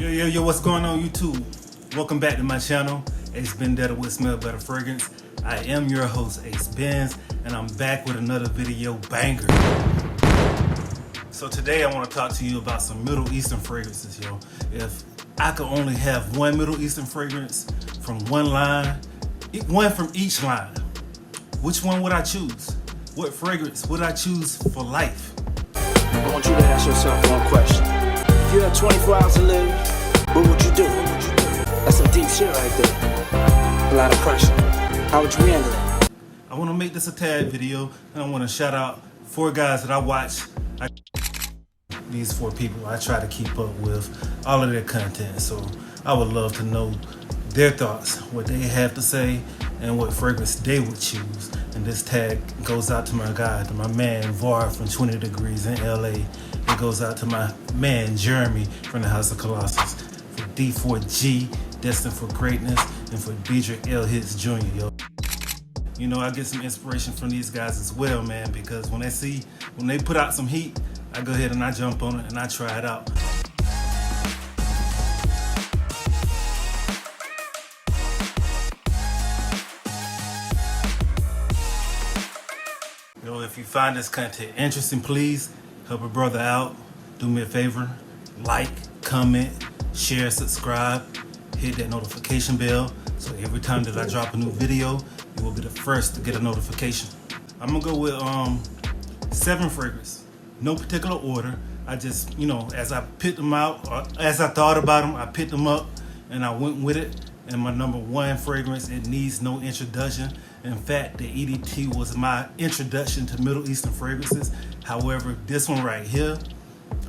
Yo, what's going on YouTube? Welcome back to my channel, Acebendetta with Smell Better Fragrance. I am your host, Ace Benz, and I'm back with another video banger. So today I want to talk to you about some Middle Eastern fragrances, yo. If I could only have one Middle Eastern fragrance from one line, one from each line, which one would I choose? What fragrance would I choose for life? I want you to ask yourself one question. If you had 24 hours to live, what would you do? That's some deep shit right there. A lot of pressure. How would you handle it? I want to make this a tag video, and I want to shout out 4 guys that I watch. These 4 people I try to keep up with all of their content, so I would love to know their thoughts, what they have to say, and what fragrance they would choose. And this tag goes out to my guy, to my man Var from 20 Degrees in LA. It goes out to my man Jeremy from the House of Colossus, for D4G, Destined for Greatness, and for Diedrich L. Hitz Jr., yo. You know, I get some inspiration from these guys as well, man, because when they put out some heat, I go ahead and I jump on it and I try it out. Yo, if you find this content interesting, please help a brother out. Do me a favor, like, comment, share, subscribe, hit that notification bell, so every time that I drop a new video, you will be the first to get a notification. I'm gonna go with 7 fragrances, no particular order. I just, as I picked them out, or as I thought about them, I picked them up and I went with it. And my number 1 fragrance, it needs no introduction. In fact, the EDT was my introduction to Middle Eastern fragrances. However, this one right here,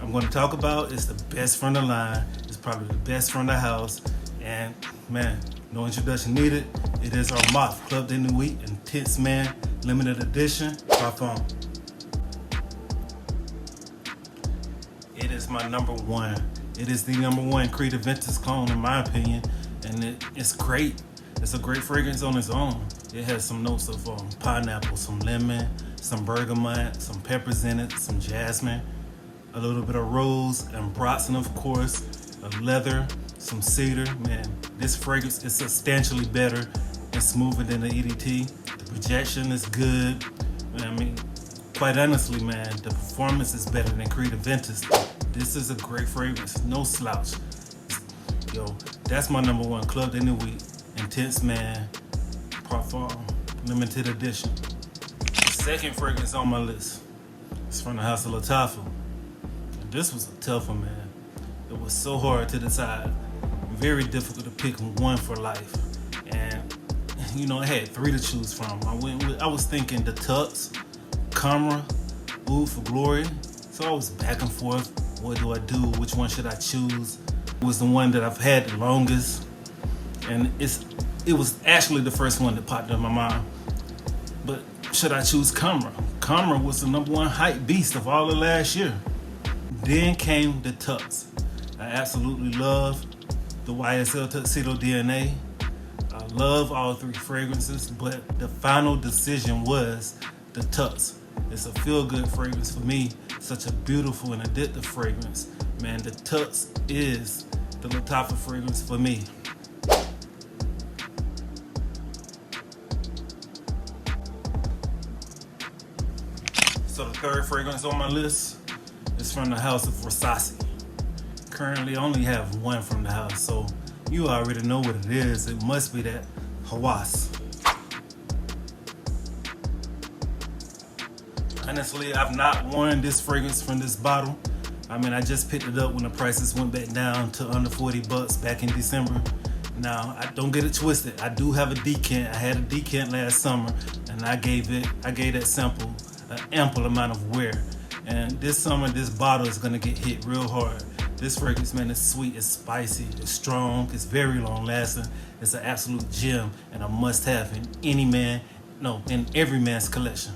I'm going to talk about, is the best from the line. It's probably the best from the house. And man, no introduction needed. It is our Moth Club de Nuit Intense Man Limited Edition Parfum. It is my number 1. It is the number 1 Creed Aventus clone in my opinion. And it's great. It's a great fragrance on its own. It has some notes of pineapple, some lemon, some bergamot, some peppers in it, some jasmine, a little bit of rose and Bronson, of course, of leather, some cedar. Man, this fragrance is substantially better and smoother than the EDT. The projection is good. I mean, quite honestly, man, the performance is better than Creed Aventus. This is a great fragrance, no slouch. Yo, that's my number 1 Club de Nuit Intense Man Parfum Limited Edition. The second fragrance on my list is from the House of Lattafa. And this was a tough one, man. It was so hard to decide. Very difficult to pick one for life. And I had 3 to choose from. I was thinking the Tux, Camera, Oud for Glory. So I was back and forth. What do I do? Which one should I choose? It was the one that I've had the longest, and it was actually the first one that popped in my mind. But should I choose Camera? Camera was the number 1 hype beast of all of last year. Then came the Tux. I absolutely love the YSL Tuxedo DNA. I love all 3 fragrances, but the final decision was the Tux. It's a feel-good fragrance for me. Such a beautiful and addictive fragrance. Man, the Tux is the Lattafa fragrance for me. So the 3rd fragrance on my list is from the House of Versace. Currently, I only have 1 from the house, so you already know what it is. It must be that Hawass. Honestly, I've not worn this fragrance from this bottle. I mean, I just picked it up when the prices went back down to under $40 back in December. Now, I don't get it twisted. I do have a decant. I had a decant last summer, and I gave that sample an ample amount of wear. And this summer, this bottle is gonna get hit real hard. This fragrance, man, is sweet, it's spicy, it's strong, it's very long lasting. It's an absolute gem and a must have in every man's collection.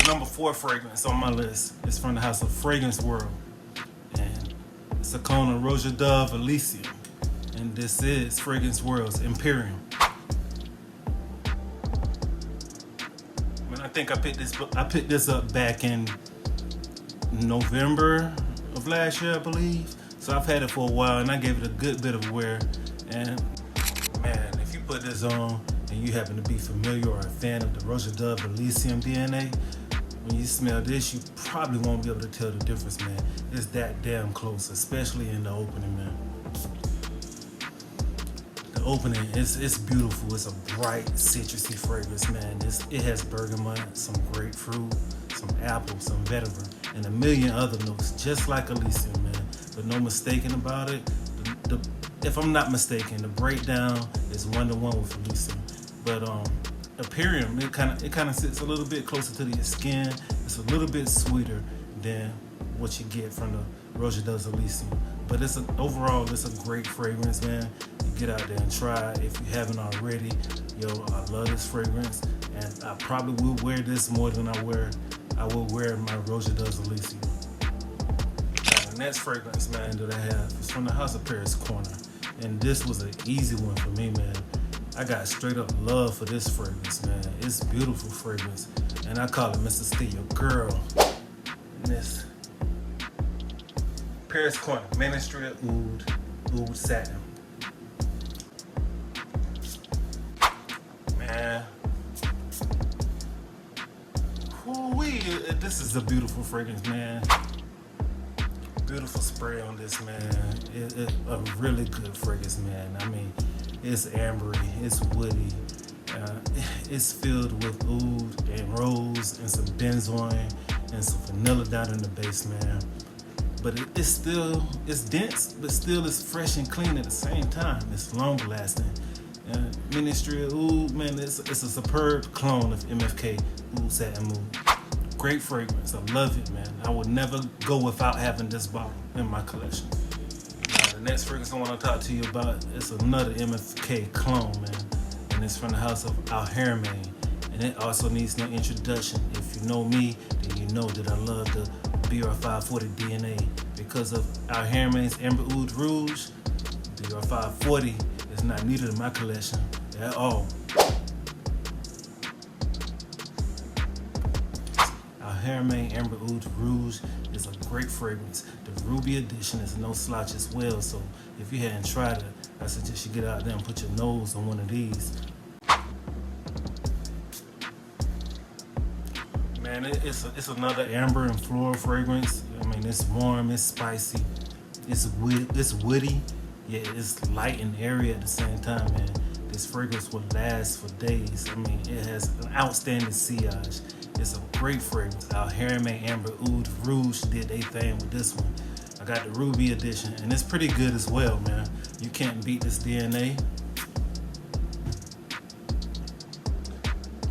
Number 4 fragrance on my list is from the House of Fragrance World, and it's a clone of Roja Dove Elysium, and this is Fragrance World's Imperium. Man, I think I picked this up back in November of last year, I believe. So I've had it for a while, and I gave it a good bit of wear. And man, if you put this on and you happen to be familiar or a fan of the Roja Dove Elysium DNA, when you smell this, you probably won't be able to tell the difference, man. It's that damn close, especially in the opening, man. The opening, it's beautiful. It's a bright, citrusy fragrance, man. It has bergamot, some grapefruit, some apple, some vetiver, and a million other notes, just like Elysium, man. But no mistaking about it. If I'm not mistaken, the breakdown is 1-to-1 with Elysium. But Imperium, it kind of sits a little bit closer to your skin. It's a little bit sweeter than what you get from the Roja Dove Elysium. But overall, it's a great fragrance, man. You get out there and try it if you haven't already. Yo, I love this fragrance, and I probably will wear this more than I will wear my Roja Dove Elysium. Now, the next fragrance, man, that I have is from the House of Paris Corner, and this was an easy one for me, man. I got straight up love for this fragrance, man. It's a beautiful fragrance, and I call it Mr. Steal Your Girl. And this Paris Corner Ministry of Oud Satin. Man, this is a beautiful fragrance, man. Beautiful spray on this, man. A really good fragrance, man. I mean, it's ambery, it's woody, it's filled with oud and rose and some benzoin and some vanilla down in the base, man. But it's dense, but still it's fresh and clean at the same time. It's long lasting. Ministry of Oud, man, it's a superb clone of MFK Oud Satin Mood. Great fragrance, I love it, man. I would never go without having this bottle in my collection. The next fragrance I want to talk to you about is another MFK clone, man, and it's from the house of Alhermain, and it also needs no introduction. If you know me, then you know that I love the BR540 DNA because of Alhermain's Amber Oud Rouge. BR540 is not needed in my collection at all. Alhermain Amber Oud Rouge is a great fragrance. The Ruby edition is no slouch as well, so if you hadn't tried it, I suggest you get out there and put your nose on one of these. Man, it's another amber and floral fragrance. I mean, it's warm, it's spicy, it's woody, yeah, it's light and airy at the same time, man. This fragrance will last for days. I mean, it has an outstanding sillage. It's a great fragrance. Alhermain Amber Oud Rouge did their thing with this one. I got the Ruby edition, and it's pretty good as well, man. You can't beat this DNA.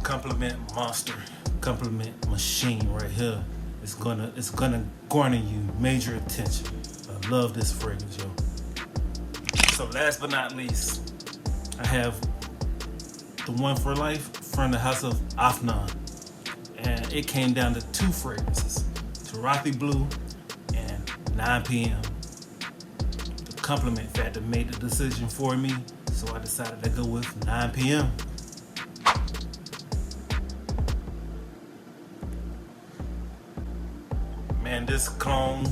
Compliment monster, compliment machine right here. It's gonna garner you major attention. I love this fragrance, yo. So last but not least, I have the one for life from the house of Afnan. And it came down to two fragrances, Tarathi Blue and 9 p.m. The compliment factor made the decision for me, so I decided to go with 9 p.m. Man, this clone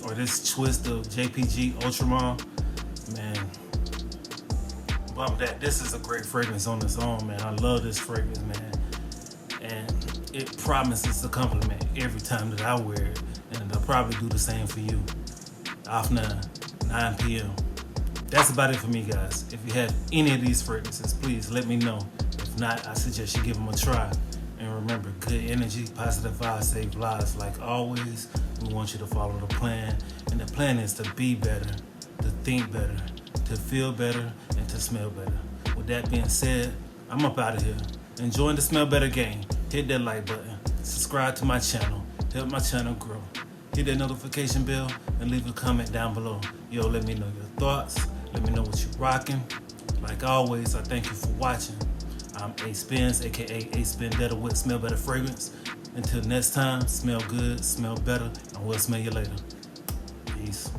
or this twist of JPG Ultramar, man, bump that. This is a great fragrance on its own, man. I love this fragrance, man. And it promises to compliment every time that I wear it, and it'll probably do the same for you. Afnan, 9 p.m. That's about it for me, guys. If you have any of these fragrances, please let me know. If not, I suggest you give them a try. And remember, good energy, positive vibes save lives. Like always, we want you to follow the plan, and the plan is to be better, to think better, to feel better, and to smell better. With that being said, I'm up out of here. Enjoying the Smell Better game. Hit that like button, subscribe to my channel, help my channel grow. Hit that notification bell and leave a comment down below. Yo, let me know your thoughts, let me know what you're rocking. Like always, I thank you for watching. I'm Acebendetta, aka Acebendetta with Smell Better Fragrance. Until next time, smell good, smell better, and we'll smell you later. Peace.